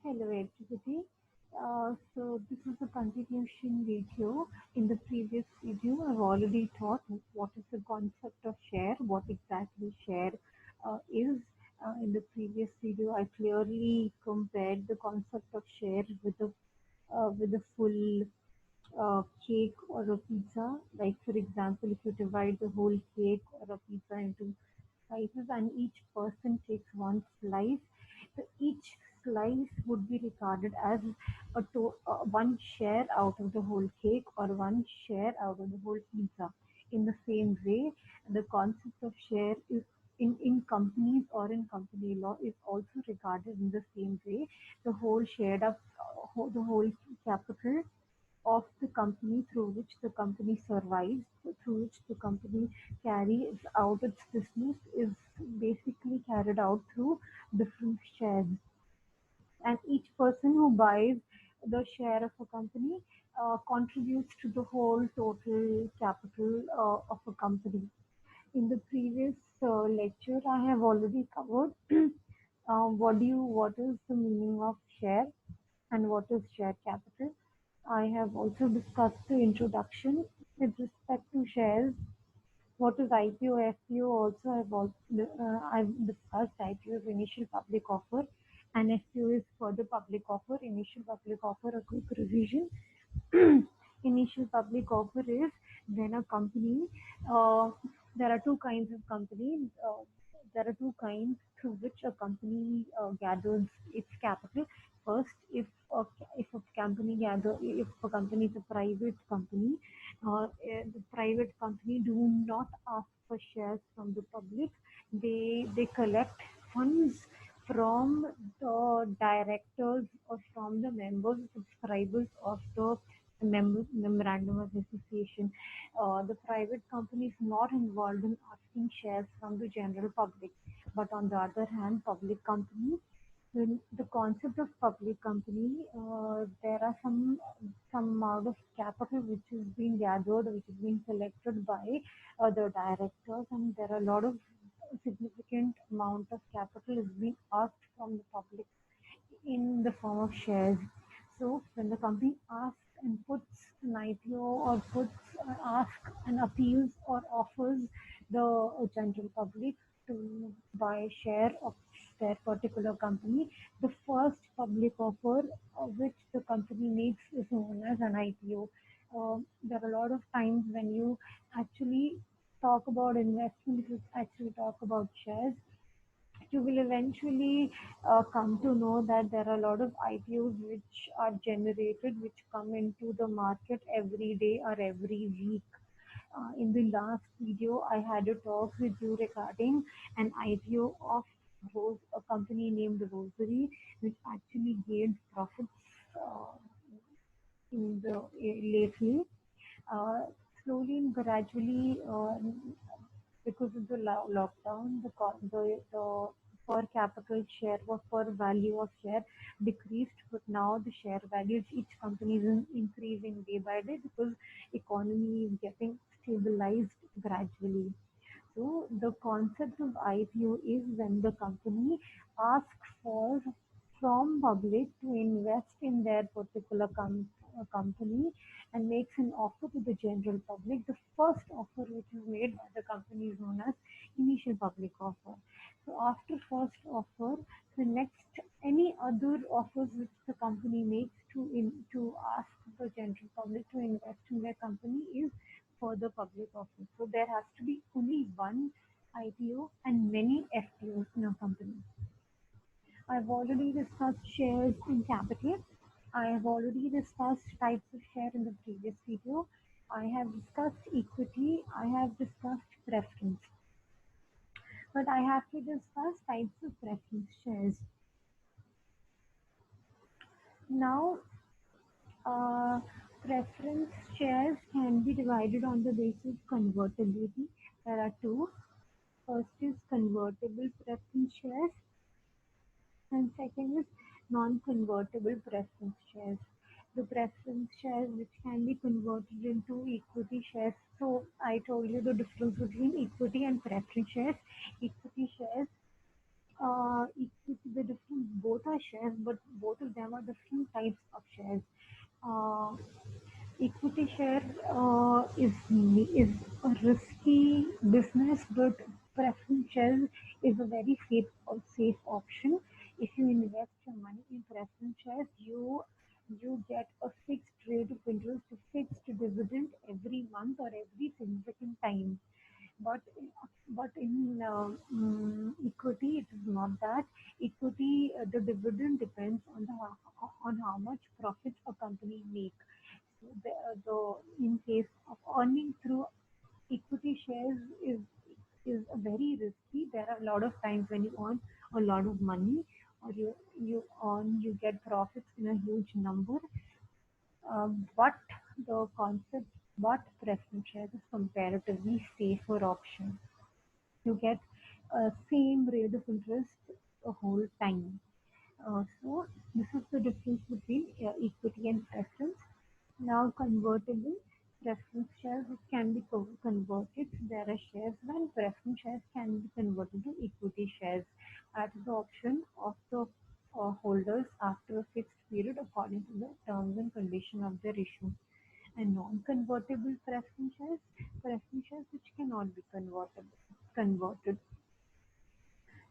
Hello everybody. So this is a continuation video. In the previous video, I've already taught what is the concept of share, what exactly share is. In the previous video, I clearly compared the concept of share with a full cake or a pizza. Like for example, if you divide the whole cake or a pizza into slices and each person takes one slice, so each slice would be regarded as one share out of the whole cake or one share out of the whole pizza. In the same way, the concept of share is in companies or in company law is also regarded in the same way. The whole shared up, the whole capital of the company through which the company survives, through which the company carries out its business is basically carried out through different shares. And each person who buys the share of a company contributes to the whole total capital of a company. In the previous lecture, I have already covered what is the meaning of share and what is share capital. I have also discussed the introduction with respect to shares. What is IPO, FPO? Also, I've discussed IPO is initial public offer, and FPO is further public offer. Initial public offer, a quick revision. Initial public offer is when a company, uh, there are two kinds of companies. There are two kinds through which a company gathers its capital. First, if a company if a company is a private company, the private company do not ask for shares from the public. They collect funds from the directors or from the members, subscribers of the memorandum of association. The private company is not involved in asking shares from the general public, but on the other hand, public company. In the concept of public company, there are some amount of capital which is being gathered, which is being collected by the directors, and there are a lot of significant amount of capital is being asked from the public in the form of shares. So when the company asks and puts an IPO or asks and appeals or offers the general public to buy a share of their particular company, the first public offer which the company makes is known as an IPO. There are a lot of times when you actually talk about investment, if you actually talk about shares, you will eventually come to know that there are a lot of IPOs which are generated, which come into the market every day or every week. In the last video, I had a talk with you regarding an IPO of a company named Rosary, which actually gained profits uh, in the lately. Uh, Slowly and gradually, because of the lockdown, the per capital share or per value of share decreased, but now the share values each company is increasing day by day because economy is getting stabilized gradually. So the concept of IPO is when the company asks for from public to invest in their particular company and makes an offer to the general public. The first offer which is made by the company is known as initial public offer. So after first offer, the next any other offers which the company makes to ask the general public to invest in their company is for the public offer. So there has to be only one IPO and many FPOs in a company. I've already discussed shares and capital. I have already discussed types of share in the previous video. I have discussed equity. I have discussed preference. But I have to discuss types of preference shares. Now, uh, preference shares can be divided on the basis of convertibility. There are two. First is convertible preference shares, and second is non-convertible preference shares. The preference shares which can be converted into equity shares. So I told you the difference between equity and preference shares. Equity shares equity, the different, both are shares, but both of them are different types of shares. Uh, Equity share is a risky business, but preference shares is a very safe option. If you invest your money in preference shares, you get a fixed rate of interest, a fixed dividend every month or every significant time. But in equity, it is not that. Equity, the dividend depends on on how much profits a company make. So in case of earning through equity shares is very risky. There are a lot of times when you earn a lot of money, or you get profits in a huge number. But the concept, but preference shares is comparatively safer option. You get same rate of interest the whole time. So this is the difference between equity and preference. Now convertible preference shares can be converted. There are shares when preference shares can be converted to equity shares at the option of the holders after a fixed period according to the terms and conditions of their issue. And non-convertible preference shares which cannot be converted.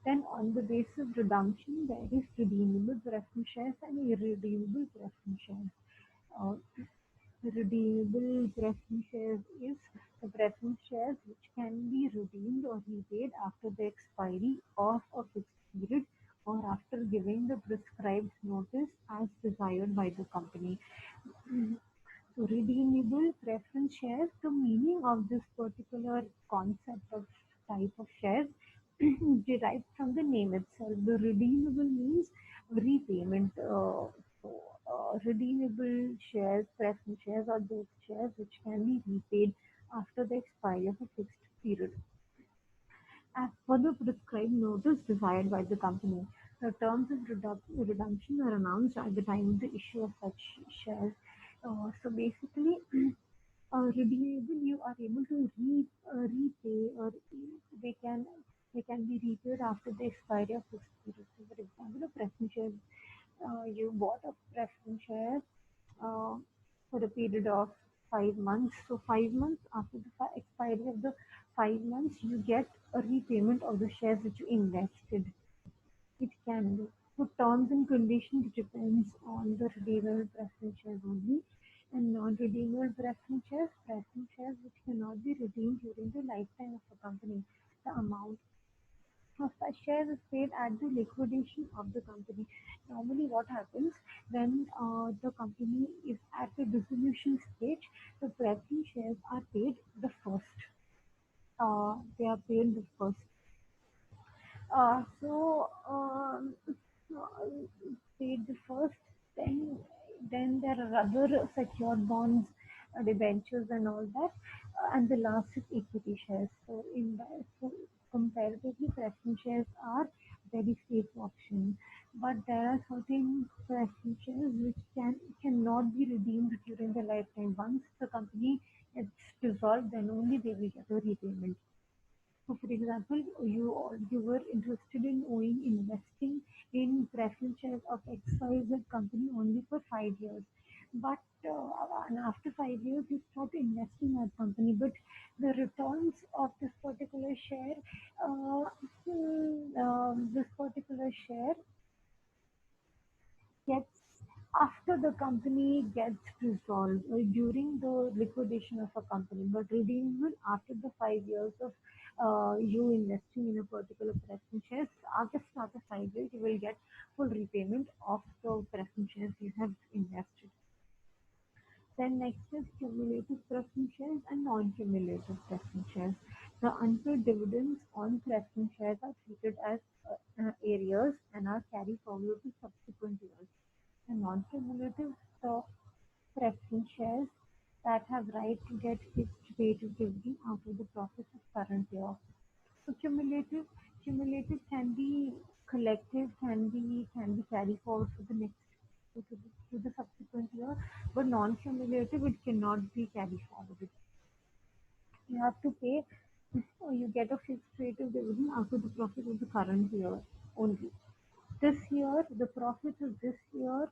Then on the basis of redemption, there is redeemable preference shares and irredeemable preference shares. Uh, Redeemable preference shares is the preference shares which can be redeemed or repaid after the expiry of a fixed period or after giving the prescribed notice as desired by the company. So redeemable preference shares, the meaning of this particular concept of type of shares derived from the name itself. The redeemable means repayment. Redeemable shares, preference shares are those shares which can be repaid after the expiry of a fixed period as per the prescribed notice desired by the company. The terms of redemption are announced at the time of the issue of such shares. So basically, redeemable, you are able to repay, or they can they can be repaid after the expiry of fixed period. So for example, a preference share, you bought a preference share uh, for a period of 5 months. So 5 months after the expiry of the 5 months, you get a repayment of the shares which you invested. It can be. So terms and conditions depends on the redeemable preference shares only, and non-redeemable preference shares which cannot be redeemed during the lifetime of a company. The amount of such shares is paid at the liquidation of the company. Normally, what happens when the company is at the dissolution stage, the preference shares are paid the first. They are paid the first. Paid the first, then there are other secured bonds, debentures, and all that, and the last is equity shares. So comparatively, preference shares are very safe option, but there are certain preference shares which cannot be redeemed during the lifetime. Once the company is dissolved, then only they will get a repayment. So, for example, you were interested in investing in preference shares of XYZ company only for 5 years, but and after 5 years you start investing in that company, but the returns of uh, this particular share gets after the company gets dissolved or during the liquidation of a company, but redeemable after the 5 years of you investing in a particular preference shares. After 5 years, you will get full repayment of the preference shares you have invested. Then next is cumulative preference shares and non-cumulative preference shares. The unpaid dividends on preference shares are treated as arrears and are carried forward to subsequent years. The non-cumulative preference shares that have right to get fixed rate of dividend out of the profits of current year. So cumulative can be collective, can be carried forward for the next to the subsequent year, but non-cumulative it cannot be carried forward. You have to pay, or you get a fixed rate of dividend out of the profit of the current year only. This year, the profit of this year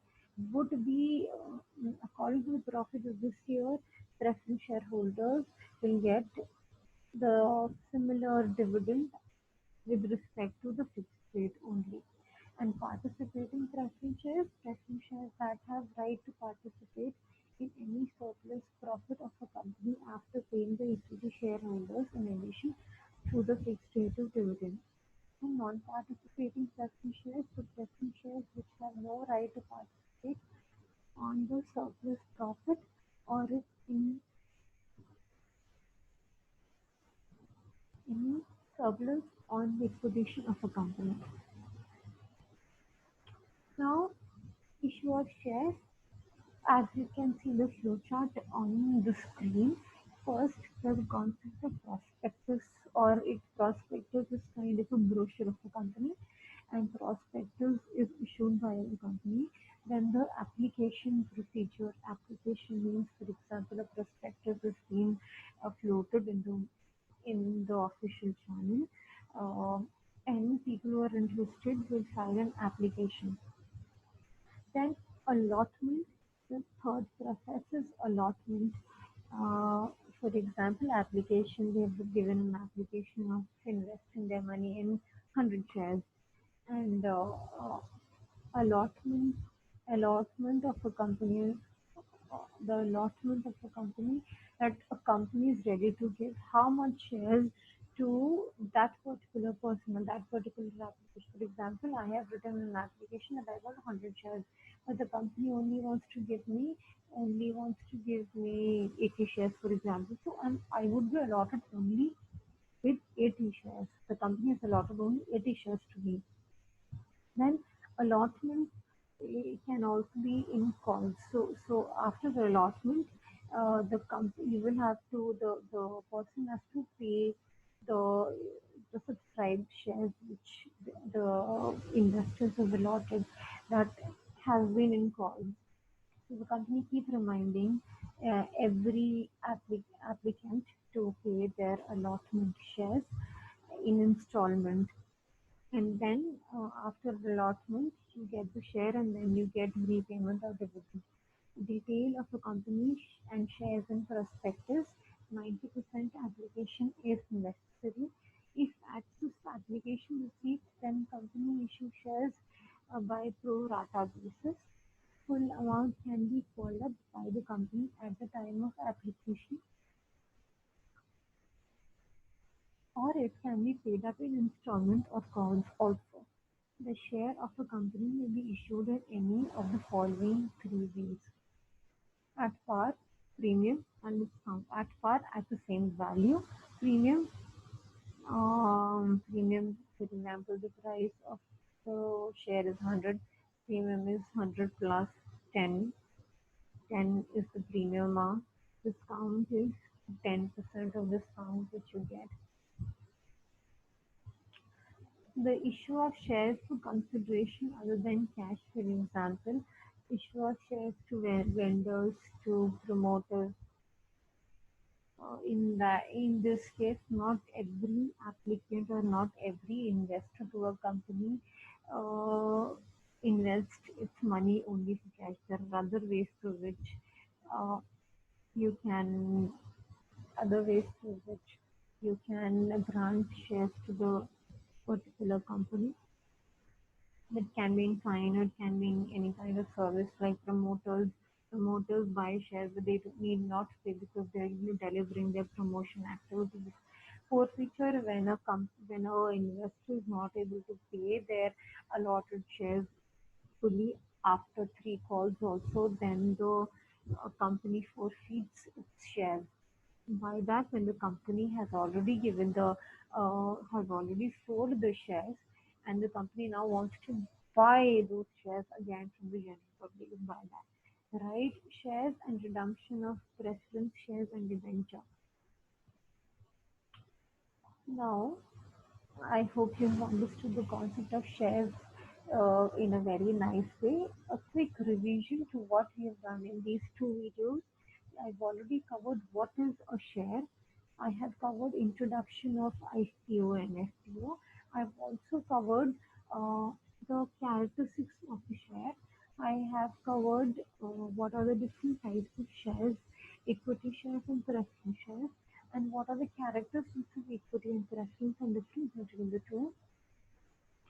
would be, according to the profit of this year, preference shareholders will get the similar dividend with respect to the fixed rate only. And participating preference shares that have right to participate in any surplus profit of a company after paying the equity shareholders in addition to the fixed rate of dividend. And non-participating preference shares, the preference shares which have no right to participate on the surplus profit or in any surplus on the acquisition of a company. Now, issue of shares. As you can see the flowchart on the screen, first the concept of prospectus, or it prospectus is kind of a brochure of the company, and prospectus is issued by the company. Then the application procedure. Application means, for example, a prospectus is being floated in the official channel, uh, and people who are interested will file an application. Then allotment, the third process is allotment. Uh, for example, application, they have given an application of investing their money in 100 shares, and allotment allotment of a company, the allotment of a company, that a company is ready to give how much shares to that particular person or that particular application. For example, I have written an application that I want 100 shares, but the company only wants to give me 80 shares, for example. So I would be allotted only with 80 shares. The company has allotted only 80 shares to me. Then allotment can also be in calls. So after the allotment, the company you will have to the person has to pay the the subscribed shares which the investors have allotted, that have been in calls. So the company keep reminding every applicant to pay their allotment shares in installment. And then after the allotment, you get the share and then you get repayment of dividend. Detail of a company and shares in prospectus. 90% application is necessary. If access application received, then company issue shares by pro rata basis. Full amount can be called up by the company at the time of application, or it can be paid up in installment or calls also. The share of a company may be issued at any of the following three ways: at par, premium, and discount. At par, at the same value. Premium, for example, the price of the share is 100. Premium is 100 plus 10. 10 is the premium amount. Discount is 10% of discount which you get. The issue of shares for consideration other than cash, for example, issue of shares to vendors, to promoters. In this case, not every applicant or not every investor to a company uh, invests its money only for cash. There are uh, you can other ways through which you can grant shares to the particular company. That can be in fine, or it can be in any kind of service, like promoters. Promoters buy shares, but they need not pay because they are delivering their promotion activities. Forfeiture, when a investor is not able to pay their allotted shares fully after three calls also, then the company forfeits its shares. By that, when the company has already sold the shares, and the company now wants to buy those shares again from the general public is buyback. Right shares and redemption of preference shares and debenture. Now, I hope you have understood the concept of shares in a very nice way. A quick revision to what we have done in these two videos. I've already covered what is a share. I have covered introduction of ICO and FPO. I've also covered uh, the characteristics of the share. I have covered what are the different types of shares, equity shares and preference shares, and what are the characteristics of equity and preference and difference between the two.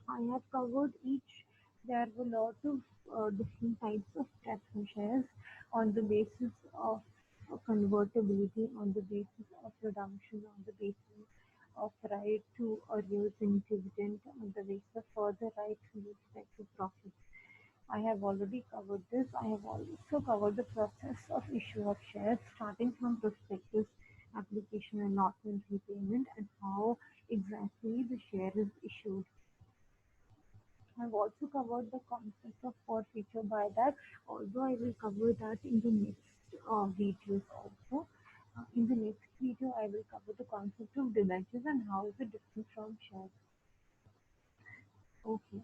I have covered each. There were a lot of different types of preference shares on the basis of convertibility, on the basis of redemption, on the basis of right to arrears and dividend, on the basis of further rights with respect to profits. I have already covered this. I have also covered the process of issue of shares, starting from prospectus, application, and allotment repayment, and how exactly the share is issued. I've also covered the concept of forfeiture buyback, although I will cover that in the next videos also. In the next video, I will cover the concept of debentures and how is it different from shares. Okay.